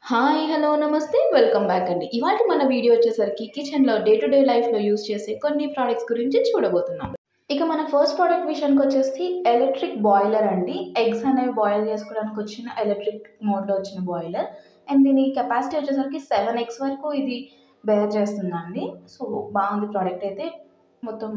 Hi! Hello! నమస్తే. Welcome back అండి. ఇవాల్టి మన వీడియో వచ్చేసరికి కిచెన్‌లో డే టు డే లైఫ్‌లో యూజ్ చేసే కొన్ని ప్రొడక్ట్స్ గురించి చూడబోతున్నాం. ఇక మన ఫస్ట్ ప్రొడక్ట్ విషయానికొచ్చేసి ఎలక్ట్రిక్ బాయిలర్ అండి. ఎగ్స్ అనేవి బాయిల్ చేసుకోవడానికి వచ్చిన ఎలక్ట్రిక్ మోడ్‌లో వచ్చిన బాయిలర్. అండ్ దీని కెపాసిటీ వచ్చేసరికి 7 ఎగ్స్ వరకు ఇది బేర్ చేస్తుందండి. సో, బాగుంది ప్రొడక్ట్ అయితే. మొత్తం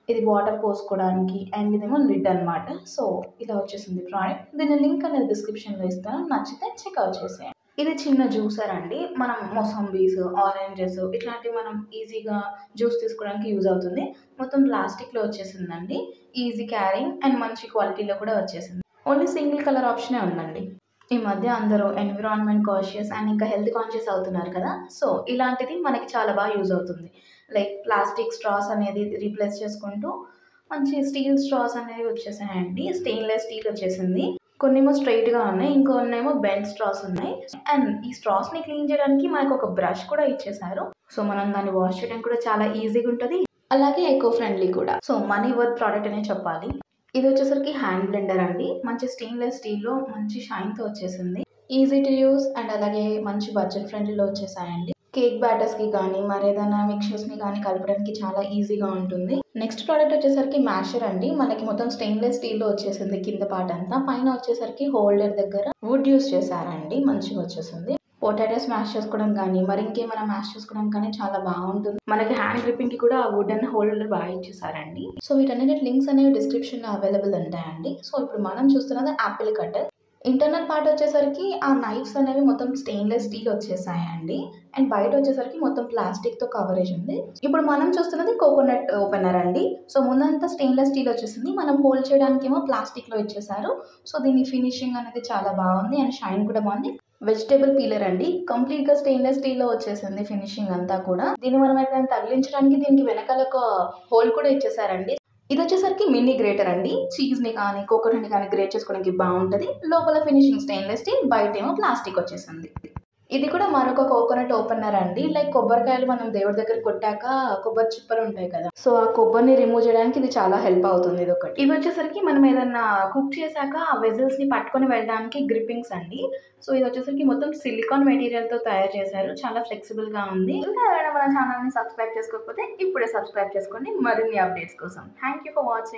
ఇది వాటర్ పోసుకోవడానికి అండ్ ఇదేమో లిడ్ అనమాట. సో, ఇలా వచ్చేసింది ప్రొడక్ట్. దీని లింక్ అనేది డిస్క్రిప్షన్‌లో ఇస్తాను. నచ్చితే చెక్‌ఔట్ చేసేయండి. ఇది చిన్న జ్యూసర్ అండి. మనం మొసంబీస్, ఆరెంజెస్ ఇట్లాంటివి మనం ఈజీగా జ్యూస్ తీసుకోవడానికి యూజ్ అవుతుంది. మొత్తం ప్లాస్టిక్‌లో వచ్చేసిందండి. ఈజీ క్యారింగ్ అండ్ మంచి క్వాలిటీలో కూడా వచ్చేసింది. ఓన్లీ సింగిల్ కలర్ ఆప్షనే ఉందండి. ఈ మధ్య అందరూ ఎన్విరాన్మెంట్ కాన్షియస్ అండ్ ఇంకా హెల్త్ కాన్షియస్ అవుతున్నారు కదా! సో, ఇలాంటిది మనకి చాలా బాగా యూజ్ అవుతుంది. లైక్ ప్లాస్టిక్ స్ట్రాస్ అనేది రీప్లేస్ చేసుకుంటూ మంచి స్టీల్ స్ట్రాస్ అనేవి వచ్చేసాయండి. స్టెయిన్‌లెస్ స్టీల్ వచ్చేసింది. కొన్నేమో స్ట్రెయిట్‌గా ఉన్నాయి. ఇంకొన్నేమో బెండ్ స్ట్రాస్ ఉన్నాయి. అండ్ ఈ స్ట్రాస్‌ని క్లీన్ చేయడానికి మనకొక బ్రష్ కూడా ఇచ్చేసారు. సో, మనం దాన్ని వాష్ చేయడం కూడా చాలా ఈజీగా ఉంటది. అలాగే ఎకో ఫ్రెండ్లీ కూడా. సో, మనీ వర్త్ ప్రొడక్ట్ అనే చెప్పాలి. ఇది వచ్చేసరికి హ్యాండ్ బ్లెండర్ అండి. మంచి స్టెయిన్‌లెస్ స్టీల్‌లో మంచి షైన్‌తో వచ్చేసింది. ఈజీ టు యూజ్ అండ్ అలాగే మంచి బడ్జెట్ ఫ్రెండ్లీలో వచ్చేసాయండి. కేక్ బ్యాటర్స్‌కి కానీ, మరేదైనా మిక్చర్స్‌ని కానీ కలపడానికి చాలా ఈజీగా ఉంటుంది. నెక్స్ట్ ప్రోడక్ట్ వచ్చేసరికి మ్యాషర్ అండి. మనకి మొత్తం స్టెయిన్‌లెస్ స్టీల్‌లో వచ్చేసింది కింద పార్ట్ అంతా. పైన వచ్చేసరికి హోల్డర్ దగ్గర వుడ్ యూజ్ చేశారండి. మంచిగా వచ్చేసింది. పొటాటోస్ మ్యాష్ చేసుకోవడం కానీ, మరి ఇంకేమైనా మ్యాష్ చేసుకోవడం కానీ చాలా బాగుంటుంది. మనకి హ్యాండ్ గ్రిప్పింగ్‌కి కూడా ఆ వుడెన్ హోల్డర్ బాగా ఇచ్చేసారండి. సో, వీటన్నిటి లింక్స్ అనేవి డిస్క్రిప్షన్‌లో అవైలబుల్ ఉంటాయండి. సో, ఇప్పుడు మనం చూస్తున్నది యాపిల్ కటర్. ఇంటర్నల్ పార్ట్ వచ్చేసరికి ఆ నైఫ్స్ అనేవి మొత్తం స్టెయిన్‌లెస్ స్టీల్ వచ్చేసాయండి. అండ్ బయట వచ్చేసరికి మొత్తం ప్లాస్టిక్‌తో కవరేజ్ ఉంది. ఇప్పుడు మనం చూస్తున్నది కోకోనట్ ఓపెనర్ అండి. సో, ముందంతా స్టెయిన్‌లెస్ స్టీల్ వచ్చేసింది. మనం హోల్డ్ చేయడానికేమో ప్లాస్టిక్‌లో ఇచ్చేసారు. సో, దీని ఫినిషింగ్ అనేది చాలా బాగుంది అండ్ షైన్ కూడా బాగుంది. వెజిటబుల్ పీలర్ అండి. కంప్లీట్‌గా స్టెయిన్‌లెస్ స్టీల్‌లో వచ్చేసింది ఫినిషింగ్ అంతా కూడా. దీన్ని మనం ఎప్పుడైనా తగిలించడానికి దీనికి వెనకాల ఒక హోల్ కూడా ఇచ్చేసారండి. ఇదొచ్చేసరికి మినీ గ్రేటర్ అండి. చీజ్‌ని కానీ, కోకోనట్‌ని కానీ గ్రేట్ చేసుకోవడానికి బావుంటది. లోపల ఫినిషింగ్ స్టెయిన్‌లెస్ స్టీల్, బయటేమో ప్లాస్టిక్ వచ్చేసింది. ఇది కూడా మరొక కోకోనట్ ఓపెనర్ అండి. లైక్ కొబ్బరికాయలు మనం దేవుడి దగ్గర కొట్టాక కొబ్బరి చిప్పలు ఉంటాయి కదా! సో, ఆ కొబ్బరిని రిమూవ్ చేయడానికి ఇది చాలా హెల్ప్ అవుతుంది ఇదొకటి. ఇవొచ్చేసరికి మనం ఏదన్నా కుక్ చేశాక ఆ వెజల్స్‌ని పట్టుకొని వెళ్ళడానికి గ్రిప్పింగ్స్ అండి. సో, ఇదొచ్చేసరికి మొత్తం సిలికాన్ మెటీరియల్‌తో తయారు చేశారు. చాలా ఫ్లెక్సిబుల్‌గా ఉంది. ఇంకా ఎవరైనా మన ఛానెల్‌ని సబ్స్క్రైబ్ చేసుకోకపోతే ఇప్పుడే సబ్స్క్రైబ్ చేసుకోండి మరిన్ని అప్డేట్స్ కోసం. Thank you for watching.